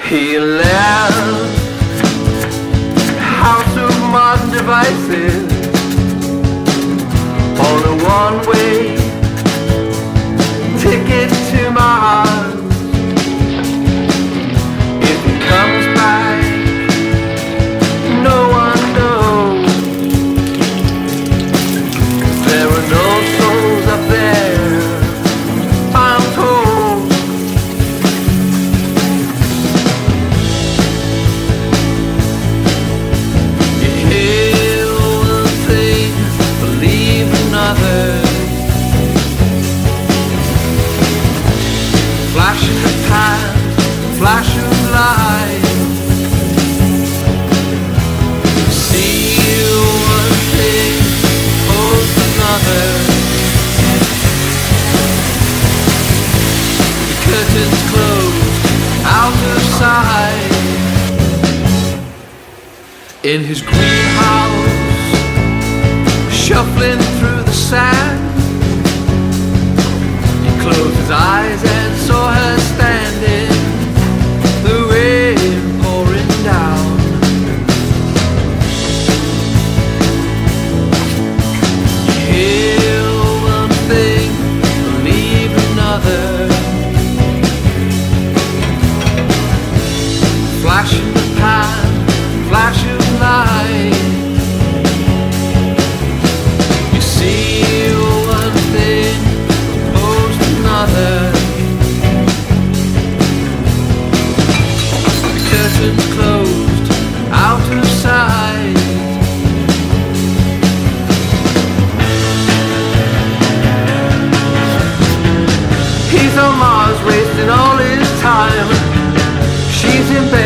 He left house of modern devices on a one-way ticket to my heart. If he comes back, no one knows. There are no souls up there, I'm told. You hear one thing, believe another. Flash in the pan, flash of light. See one thing, post another. The curtains closed, out of sight. In his greenhouse, shuffling through the sand, he closed his eyes and saw her standing, the rain pouring down. You hear one thing, believe another. Flash in the pan, flash of light. You see one thing, post another. The curtains closed, out of sight. He's on Mars wasting all his time. She's in bed